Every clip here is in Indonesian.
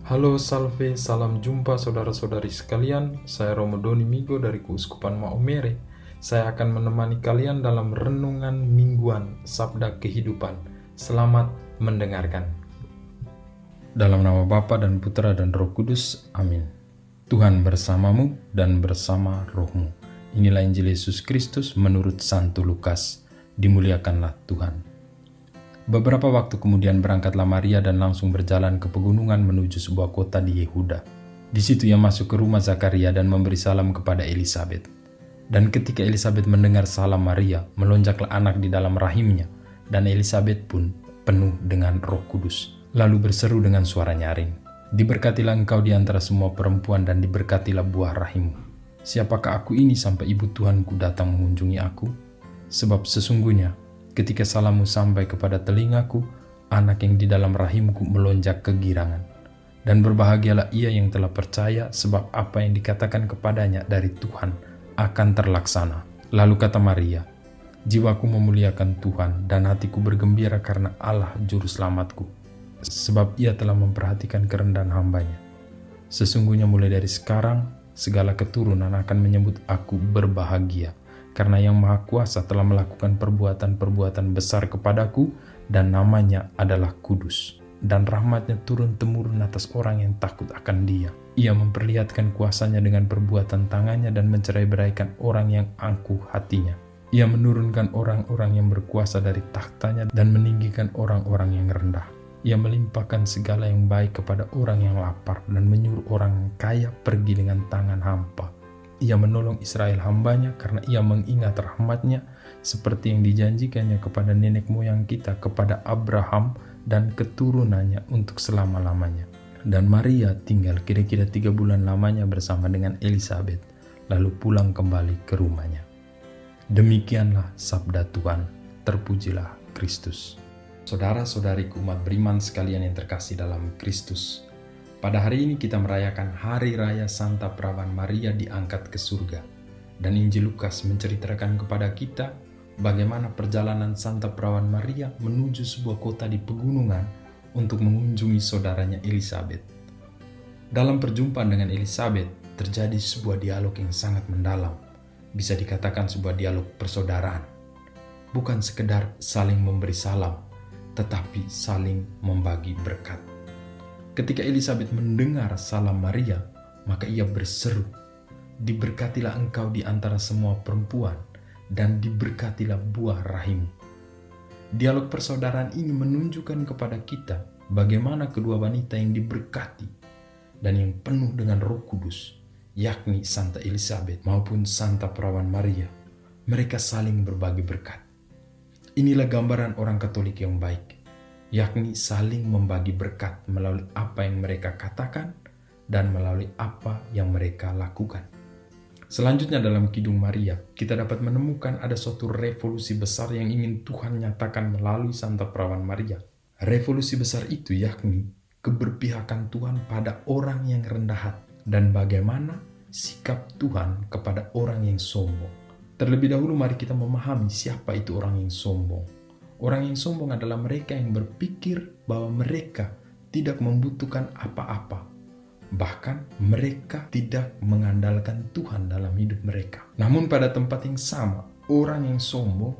Halo Salve, salam jumpa saudara-saudari sekalian. Saya Romo Doni Migo dari Keuskupan Maumere. Saya akan menemani kalian dalam renungan mingguan Sabda Kehidupan. Selamat mendengarkan. Dalam nama Bapa dan Putra dan Roh Kudus, amin. Tuhan bersamamu dan bersama rohmu. Inilah Injil Yesus Kristus menurut Santo Lukas. Dimuliakanlah Tuhan. Beberapa waktu kemudian berangkatlah Maria dan langsung berjalan ke pegunungan menuju sebuah kota di Yehuda. Di situ ia masuk ke rumah Zakaria dan memberi salam kepada Elisabet. Dan ketika Elisabet mendengar salam Maria, melonjaklah anak di dalam rahimnya, dan Elisabet pun penuh dengan Roh Kudus. Lalu berseru dengan suara nyaring, "Diberkatilah engkau di antara semua perempuan dan diberkatilah buah rahimmu. Siapakah aku ini sampai ibu Tuhanku datang mengunjungi aku? Sebab sesungguhnya ketika salammu sampai kepada telingaku, anak yang di dalam rahimku melonjak kegirangan. Dan berbahagialah ia yang telah percaya, sebab apa yang dikatakan kepadanya dari Tuhan akan terlaksana." Lalu kata Maria, "Jiwaku memuliakan Tuhan, dan hatiku bergembira karena Allah Juru Selamatku, sebab ia telah memperhatikan kerendahan hambanya. Sesungguhnya mulai dari sekarang, segala keturunan akan menyebut aku berbahagia, karena Yang Maha Kuasa telah melakukan perbuatan-perbuatan besar kepadaku, dan namanya adalah kudus. Dan rahmatnya turun-temurun atas orang yang takut akan Dia. Ia memperlihatkan kuasanya dengan perbuatan tangannya dan mencerai-beraikan orang yang angkuh hatinya. Ia menurunkan orang-orang yang berkuasa dari tahtanya dan meninggikan orang-orang yang rendah. Ia melimpahkan segala yang baik kepada orang yang lapar dan menyuruh orang yang kaya pergi dengan tangan hampa. Ia menolong Israel hambanya karena ia mengingat rahmatnya seperti yang dijanjikannya kepada nenek moyang kita, kepada Abraham dan keturunannya untuk selama-lamanya." Dan Maria tinggal kira-kira 3 bulan lamanya bersama dengan Elisabet, lalu pulang kembali ke rumahnya. Demikianlah sabda Tuhan, terpujilah Kristus. Saudara-saudariku umat beriman sekalian yang terkasih dalam Kristus, pada hari ini kita merayakan Hari Raya Santa Perawan Maria diangkat ke surga. Dan Injil Lukas menceritakan kepada kita bagaimana perjalanan Santa Perawan Maria menuju sebuah kota di pegunungan untuk mengunjungi saudaranya Elisabet. Dalam perjumpaan dengan Elisabet, terjadi sebuah dialog yang sangat mendalam. Bisa dikatakan sebuah dialog persaudaraan. Bukan sekedar saling memberi salam, tetapi saling membagi berkat. Ketika Elisabet mendengar salam Maria, maka ia berseru, "Diberkatilah engkau di antara semua perempuan, dan diberkatilah buah rahimmu." Dialog persaudaraan ini menunjukkan kepada kita bagaimana kedua wanita yang diberkati dan yang penuh dengan Roh Kudus, yakni Santa Elisabet maupun Santa Perawan Maria, mereka saling berbagi berkat. Inilah gambaran orang Katolik yang baik, yakni saling membagi berkat melalui apa yang mereka katakan dan melalui apa yang mereka lakukan. Selanjutnya dalam Kidung Maria, kita dapat menemukan ada suatu revolusi besar yang ingin Tuhan nyatakan melalui Santa Perawan Maria. Revolusi besar itu yakni keberpihakan Tuhan pada orang yang rendah hati dan bagaimana sikap Tuhan kepada orang yang sombong. Terlebih dahulu mari kita memahami siapa itu orang yang sombong. Orang yang sombong adalah mereka yang berpikir bahwa mereka tidak membutuhkan apa-apa. Bahkan mereka tidak mengandalkan Tuhan dalam hidup mereka. Namun pada tempat yang sama, orang yang sombong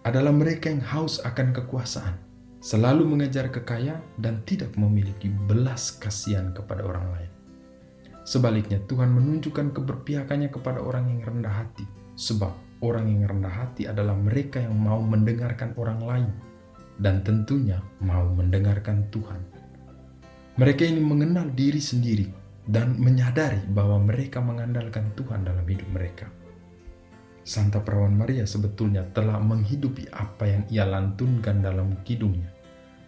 adalah mereka yang haus akan kekuasaan, selalu mengejar kekayaan dan tidak memiliki belas kasihan kepada orang lain. Sebaliknya, Tuhan menunjukkan keberpihakannya kepada orang yang rendah hati, sebab orang yang rendah hati adalah mereka yang mau mendengarkan orang lain dan tentunya mau mendengarkan Tuhan. Mereka ini mengenal diri sendiri dan menyadari bahwa mereka mengandalkan Tuhan dalam hidup mereka. Santa Perawan Maria sebetulnya telah menghidupi apa yang ia lantunkan dalam kidungnya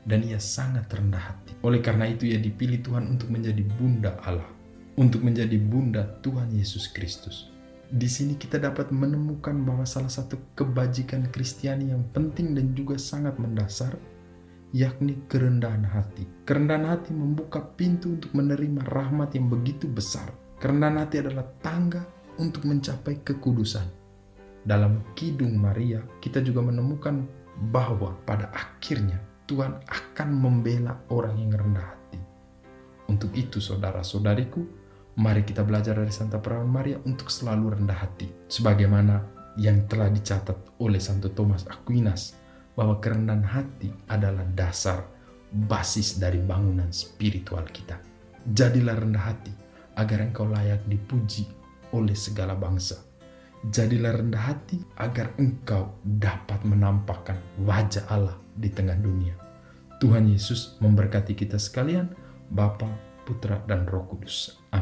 dan ia sangat rendah hati. Oleh karena itu ia dipilih Tuhan untuk menjadi bunda Allah, untuk menjadi bunda Tuhan Yesus Kristus. Di sini kita dapat menemukan bahwa salah satu kebajikan Kristiani yang penting dan juga sangat mendasar, yakni kerendahan hati. Kerendahan hati membuka pintu untuk menerima rahmat yang begitu besar. Kerendahan hati adalah tangga untuk mencapai kekudusan. Dalam Kidung Maria, kita juga menemukan bahwa pada akhirnya Tuhan akan membela orang yang rendah hati untuk Untuk itu saudara-saudariku, mari kita belajar dari Santa Perawan Maria untuk selalu rendah hati. Sebagaimana yang telah dicatat oleh Santo Thomas Aquinas, bahwa kerendahan hati adalah dasar, basis dari bangunan spiritual kita. Jadilah rendah hati agar engkau layak dipuji oleh segala bangsa. Jadilah rendah hati agar engkau dapat menampakkan wajah Allah di tengah dunia. Tuhan Yesus memberkati kita sekalian, Bapa, Putra, dan Roh Kudus. Amin.